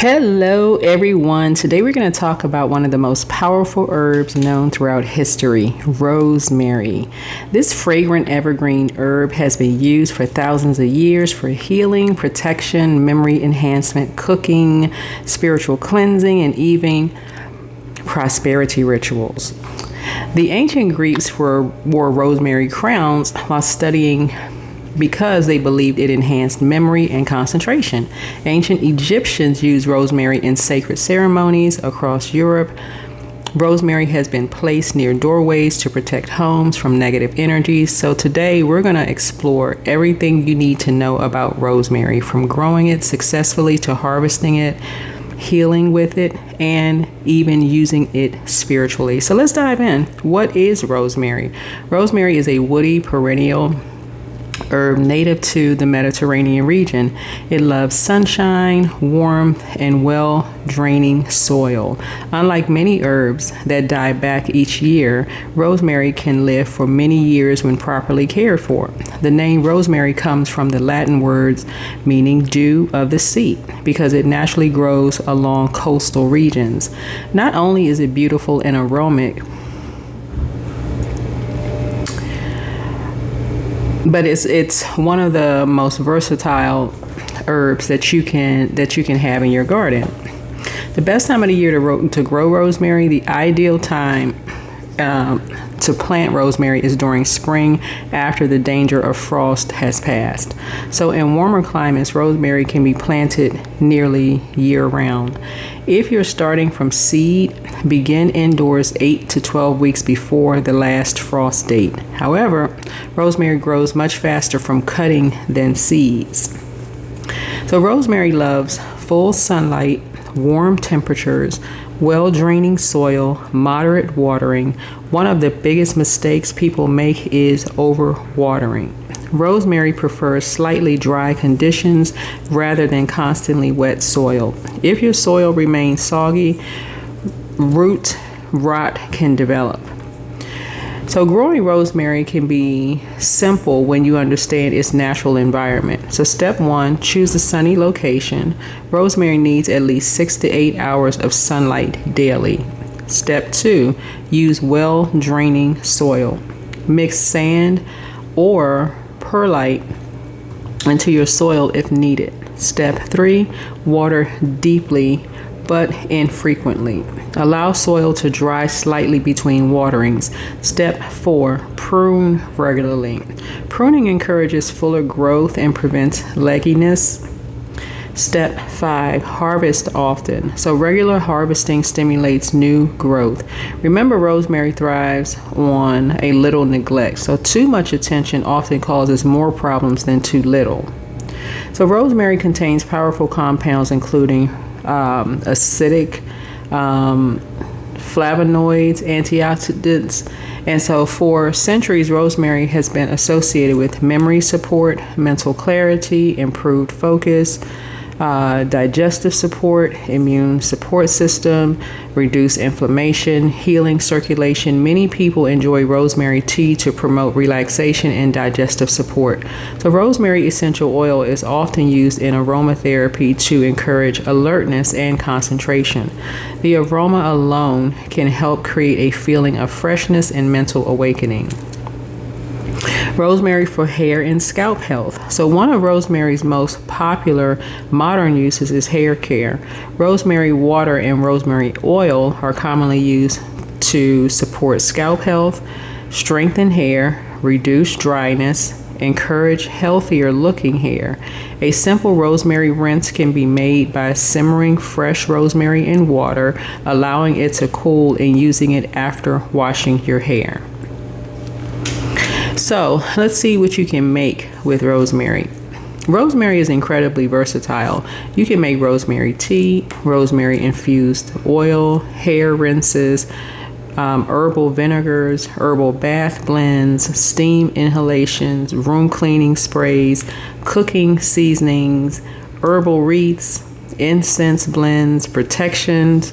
Hello, everyone. Today we're going to talk about one of the most powerful herbs known throughout history, rosemary. This fragrant evergreen herb has been used for thousands of years for healing, protection, memory enhancement, cooking, spiritual cleansing, and even prosperity rituals. The ancient Greeks wore rosemary crowns while studying because they believed it enhanced memory and concentration. Ancient Egyptians used rosemary in sacred ceremonies across Europe. Rosemary has been placed near doorways to protect homes from negative energies. So today we're going to explore everything you need to know about rosemary, from growing it successfully to harvesting it, healing with it, and even using it spiritually. So let's dive in. What is rosemary? Rosemary is a woody perennial herb native to the Mediterranean region. It loves sunshine, warmth, and well-draining soil. Unlike many herbs that die back each year, rosemary can live for many years when properly cared for. The name rosemary comes from the Latin words meaning dew of the sea, because it naturally grows along coastal regions. Not only is it beautiful and aromatic, but it's one of the most versatile herbs that you can have in your garden. The best time of the year to grow rosemary, the ideal time to plant rosemary is during spring, after the danger of frost has passed. So in warmer climates, rosemary can be planted nearly year-round. If you're starting from seed, begin indoors 8 to 12 weeks before the last frost date. However, rosemary grows much faster from cutting than seeds. So rosemary loves full sunlight, warm temperatures, well-draining soil, moderate watering. One of the biggest mistakes people make is overwatering. Rosemary prefers slightly dry conditions rather than constantly wet soil. If your soil remains soggy, root rot can develop. So growing rosemary can be simple when you understand its natural environment. So step 1, choose a sunny location. Rosemary needs at least 6 to 8 hours of sunlight daily. Step 2, use well-draining soil. Mix sand or perlite into your soil if needed. Step 3, water deeply but infrequently. Allow soil to dry slightly between waterings. Step 4, prune regularly. Pruning encourages fuller growth and prevents legginess. Step 5, harvest often. So regular harvesting stimulates new growth. Remember, rosemary thrives on a little neglect. So too much attention often causes more problems than too little. So rosemary contains powerful compounds including acidic, flavonoids, antioxidants. And so for centuries, rosemary has been associated with memory support, mental clarity, improved focus, digestive support, immune support system, reduce inflammation, healing circulation. Many people enjoy rosemary tea to promote relaxation and digestive support. So rosemary essential oil is often used in aromatherapy to encourage alertness and concentration. The aroma alone can help create a feeling of freshness and mental awakening. Rosemary for hair and scalp health. So one of rosemary's most popular modern uses is hair care. Rosemary water and rosemary oil are commonly used to support scalp health, strengthen hair, reduce dryness, encourage healthier looking hair. A simple rosemary rinse can be made by simmering fresh rosemary in water, allowing it to cool and using it after washing your hair. So let's see what you can make with rosemary. Rosemary is incredibly versatile. You can make rosemary tea, rosemary infused oil, hair rinses, herbal vinegars, herbal bath blends, steam inhalations, room cleaning sprays, cooking seasonings, herbal wreaths, incense blends, protections,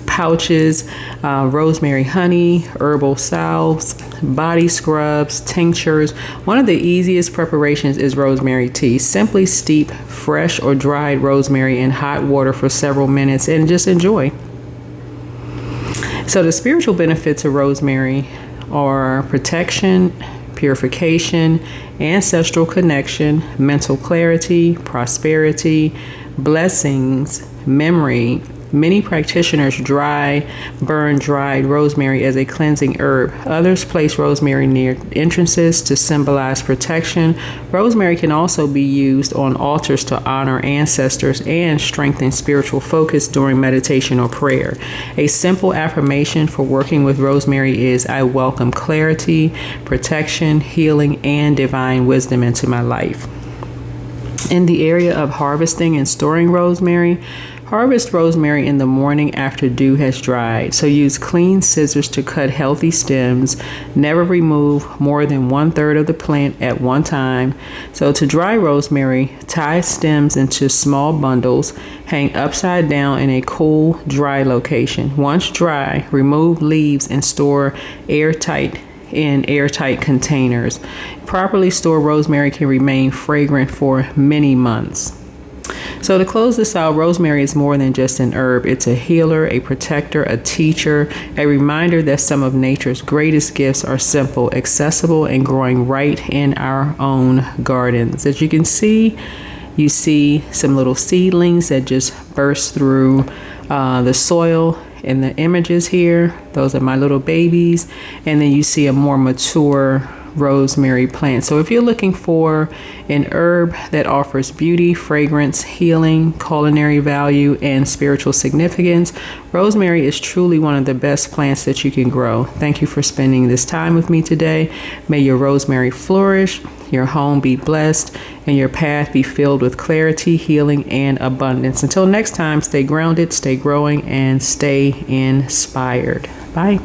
pouches, rosemary honey, herbal salves, body scrubs, tinctures. One of the easiest preparations is rosemary tea. Simply steep fresh or dried rosemary in hot water for several minutes and just enjoy. So the spiritual benefits of rosemary are protection, purification, ancestral connection, mental clarity, prosperity, blessings, memory. Many practitioners burn dried rosemary as a cleansing herb. Others place rosemary near entrances to symbolize protection. Rosemary can also be used on altars to honor ancestors and strengthen spiritual focus during meditation or prayer. A simple affirmation for working with rosemary is, I welcome clarity, protection, healing, and divine wisdom into my life. In the area of harvesting and storing rosemary, harvest rosemary in the morning after dew has dried. So use clean scissors to cut healthy stems. Never remove more than 1/3 of the plant at one time. So to dry rosemary, tie stems into small bundles. Hang upside down in a cool, dry location. Once dry, remove leaves and store in airtight containers. Properly stored rosemary can remain fragrant for many months. So to close this out, rosemary is more than just an herb. It's a healer, a protector, a teacher, a reminder that some of nature's greatest gifts are simple, accessible, and growing right in our own gardens. As you can see, you see some little seedlings that just burst through the soil. In the images here, those are my little babies. And then you see a more mature rosemary plant. So if you're looking for an herb that offers beauty, fragrance, healing, culinary value, and spiritual significance, rosemary is truly one of the best plants that you can grow. Thank you for spending this time with me today. May your rosemary flourish, your home be blessed, and your path be filled with clarity, healing, and abundance. Until next time, stay grounded, stay growing, and stay inspired. Bye.